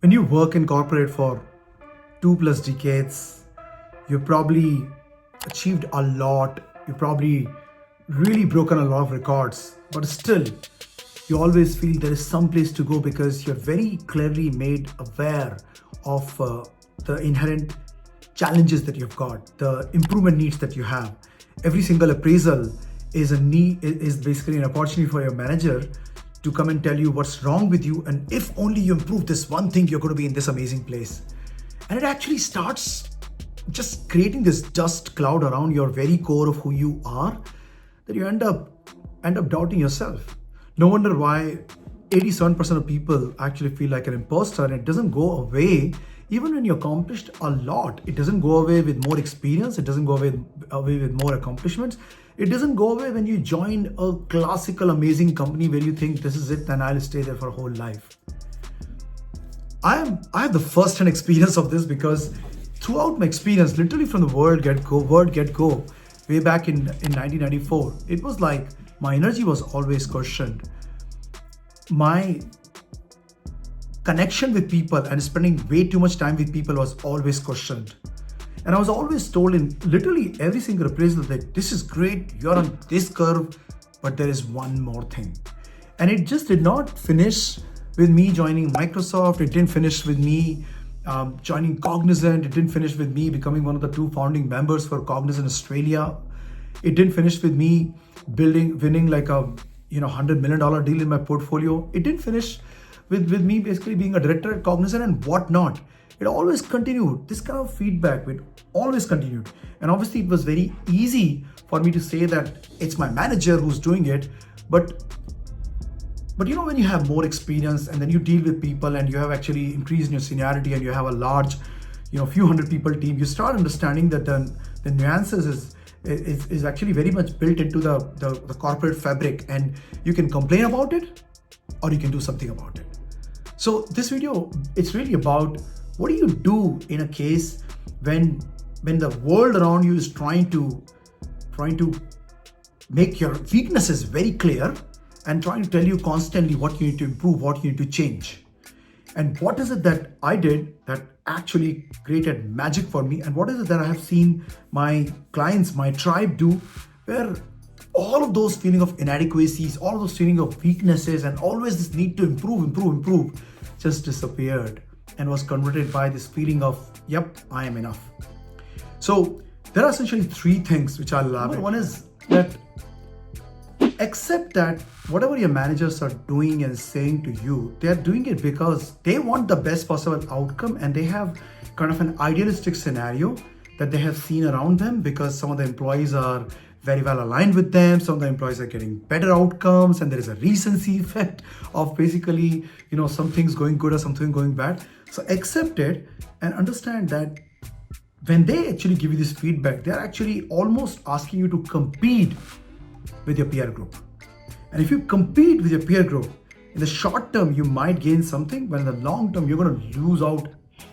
When you work in corporate for 2+ decades, you've probably achieved a lot. You've probably really broken a lot of records, but still, you always feel there is some place to go because you're very clearly made aware of the inherent challenges that you've got, the improvement needs that you have. Every single appraisal is basically an opportunity for your manager to come and tell you what's wrong with you, and if only you improve this one thing, you're going to be in this amazing place. And it actually starts just creating this dust cloud around your very core of who you are, that you end up doubting yourself. No wonder why 87% of people actually feel like an imposter, and it doesn't go away even when you accomplished a lot. It doesn't go away with more experience. It doesn't go away with more accomplishments. It doesn't go away when you join a classical amazing company where you think this is it and I'll stay there for a whole life. I have the first-hand experience of this because throughout my experience, literally from the word get go, way back in 1994, it was like my energy was always questioned. My connection with people and spending way too much time with people was always questioned. And I was always told in literally every single appraisal that this is great, you're on this curve, but there is one more thing. And it just did not finish with me joining Microsoft. It didn't finish with me joining Cognizant. It didn't finish with me becoming one of the 2 founding members for Cognizant Australia. It didn't finish with me winning like a $100 million deal in my portfolio. It didn't finish with me basically being a director at Cognizant and whatnot. It always continued. This kind of feedback, it always continued. And obviously it was very easy for me to say that it's my manager who's doing it. But when you have more experience and then you deal with people and you have actually increased in your seniority and you have a large, few hundred people team, you start understanding that the nuances is actually very much built into the corporate fabric, and you can complain about it or you can do something about it. So this video, it's really about what do you do in a case when the world around you is trying to make your weaknesses very clear and trying to tell you constantly what you need to improve, what you need to change. And what is it that I did that actually created magic for me? And what is it that I have seen my clients, my tribe do, where all of those feeling of inadequacies, all of those feeling of weaknesses, and always this need to improve just disappeared and was converted by this feeling of, yep, I am enough. So there are essentially 3 things which I'll elaborate. One is that accept that whatever your managers are doing and saying to you, they are doing it because they want the best possible outcome, and they have kind of an idealistic scenario that they have seen around them because some of the employees are very well aligned with them. Some of the employees are getting better outcomes, and there is a recency effect of basically, some things going good or something going bad. So accept it and understand that when they actually give you this feedback, they're actually almost asking you to compete with your peer group. And if you compete with your peer group, in the short term, you might gain something, but in the long term, you're going to lose out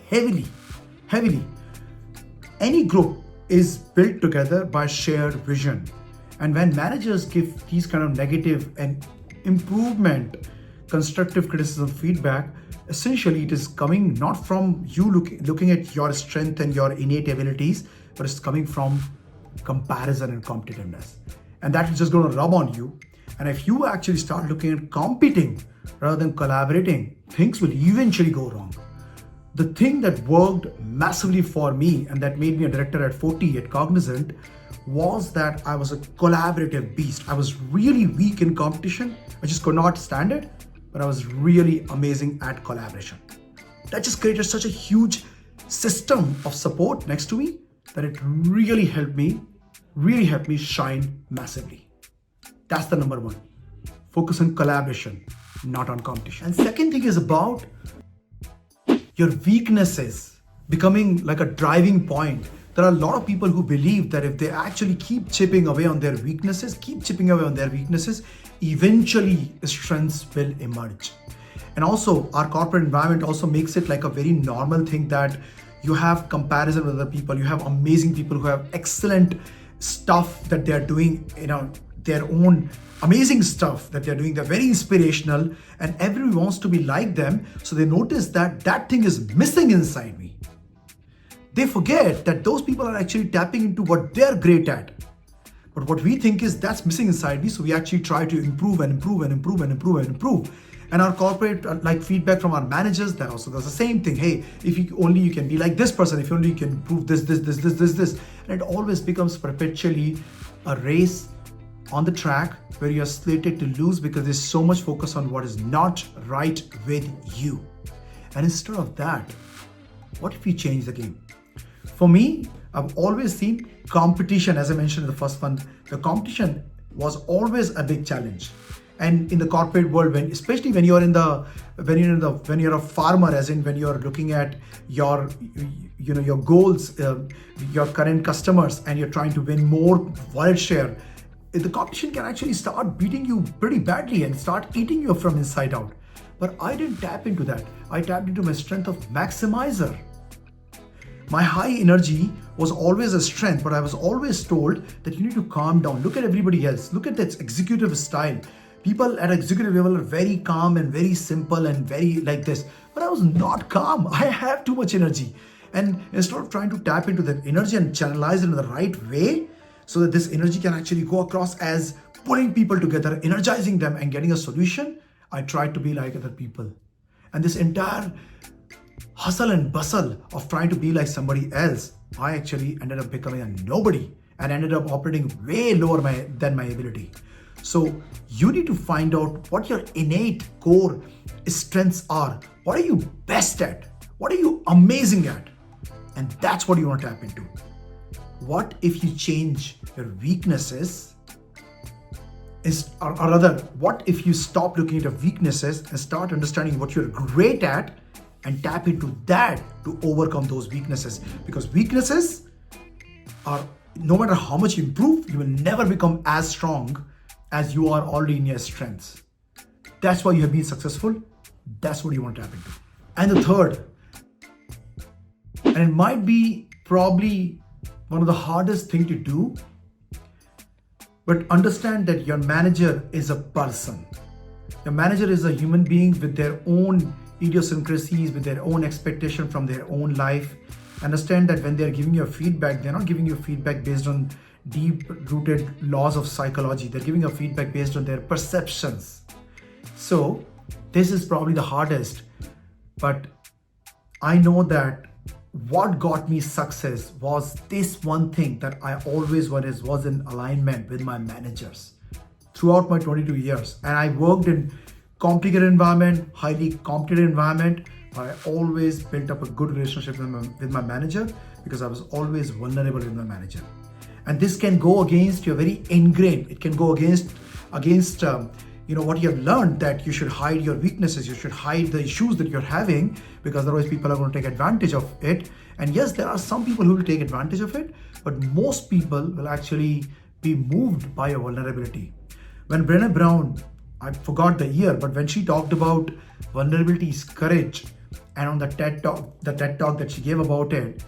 heavily. Any group is built together by shared vision. And when managers give these kind of negative and improvement, constructive criticism feedback, essentially it is coming not from you looking at your strength and your innate abilities, but it's coming from comparison and competitiveness. And that is just going to rub on you. And if you actually start looking at competing rather than collaborating, things will eventually go wrong. The thing that worked massively for me and that made me a director at 40 at Cognizant was that I was a collaborative beast. I was really weak in competition. I just could not stand it, but I was really amazing at collaboration. That just created such a huge system of support next to me that it really helped me shine massively. That's the number 1. Focus on collaboration, not on competition. And second thing is about your weaknesses becoming like a driving point. There are a lot of people who believe that if they actually keep chipping away on their weaknesses, eventually strengths will emerge. And also our corporate environment also makes it like a very normal thing that you have comparison with other people. You have amazing people who have excellent stuff that they are doing, their own amazing stuff that they're doing. They're very inspirational and everyone wants to be like them. So they notice that that thing is missing inside me. They forget that those people are actually tapping into what they're great at. But what we think is that's missing inside me. So we actually try to improve and improve and improve and improve and improve. And our corporate like feedback from our managers, that also does the same thing. Hey, if you only you can be like this person, if only you can improve this. And it always becomes perpetually a race on the track where you're slated to lose because there's so much focus on what is not right with you. And instead of that, what if you change the game? For me, I've always seen competition, as I mentioned in the first one, the competition was always a big challenge. And in the corporate world, especially when you're a farmer, as in when you're looking at your goals, your current customers, and you're trying to win more wallet share, the competition can actually start beating you pretty badly and start eating you from inside out. But I didn't tap into that. I tapped into my strength of maximizer. My high energy was always a strength, but I was always told that you need to calm down. Look at everybody else. Look at that executive style. People at executive level are very calm and very simple and very like this. But I was not calm. I have too much energy. And instead of trying to tap into that energy and channelize it in the right way, so that this energy can actually go across as pulling people together, energizing them and getting a solution, I tried to be like other people. And this entire hustle and bustle of trying to be like somebody else, I actually ended up becoming a nobody and ended up operating way lower than my ability. So you need to find out what your innate core strengths are. What are you best at? What are you amazing at? And that's what you want to tap into. What if you change your weaknesses? Or rather, what if you stop looking at your weaknesses and start understanding what you're great at and tap into that to overcome those weaknesses? Because weaknesses are, no matter how much you improve, you will never become as strong as you are already in your strengths. That's why you have been successful. That's what you want to tap into. And the third, and it might be probably one of the hardest thing to do, but understand that your manager is a person. Your manager is a human being with their own idiosyncrasies, with their own expectation from their own life. Understand that when they're giving you feedback, they're not giving you feedback based on deep-rooted laws of psychology. They're giving you feedback based on their perceptions. So this is probably the hardest, but I know that what got me success was this one thing that I always was in alignment with my managers throughout my 22 years. And I worked in complicated environment, highly competitive environment, but I always built up a good relationship with my manager because I was always vulnerable with my manager. And this can go against your very ingrained. It can go against what you have learned, that you should hide your weaknesses, you should hide the issues that you're having, because otherwise people are going to take advantage of it. And yes, there are some people who will take advantage of it, but most people will actually be moved by your vulnerability. When Brené Brown, I forgot the year, but when she talked about vulnerability is courage, and on the TED talk that she gave about it,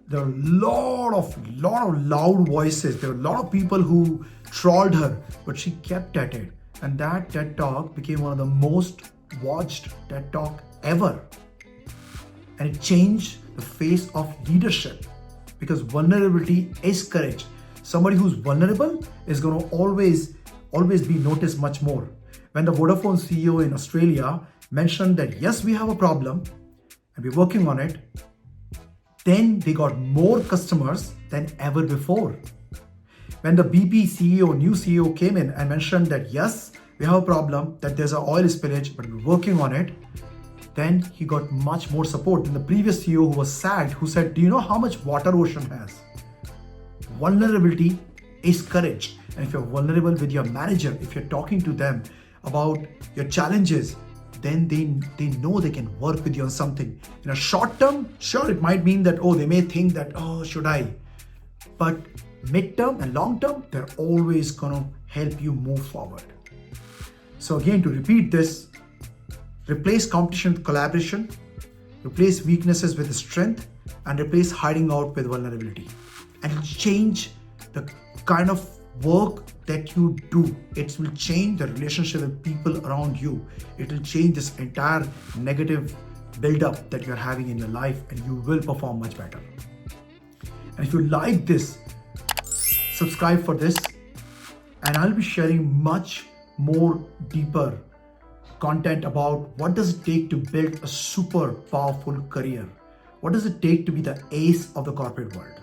there were a lot of loud voices. There were a lot of people who trolled her, but she kept at it. And that TED Talk became one of the most watched TED Talk ever. And it changed the face of leadership, because vulnerability is courage. Somebody who's vulnerable is going to always be noticed much more. When the Vodafone CEO in Australia mentioned that, yes, we have a problem and we're working on it, then they got more customers than ever before. When the BP CEO, new CEO came in and mentioned that, yes, we have a problem, that there's an oil spillage, but we're working on it, then he got much more support than the previous CEO who was sad, who said, do you know how much water ocean has? Vulnerability is courage. And if you're vulnerable with your manager, if you're talking to them about your challenges, then they know they can work with you on something. In a short term, sure, it might mean that, they may think that, should I? But mid-term and long-term, they're always going to help you move forward. So again, to repeat this, replace competition with collaboration, replace weaknesses with strength, and replace hiding out with vulnerability. And change the kind of work that you do, it will change the relationship with people around you. It will change this entire negative build-up that you're having in your life, and you will perform much better. And if you like this, subscribe for this, and I'll be sharing much more deeper content about what does it take to build a super powerful career. What does it take to be the ace of the corporate world?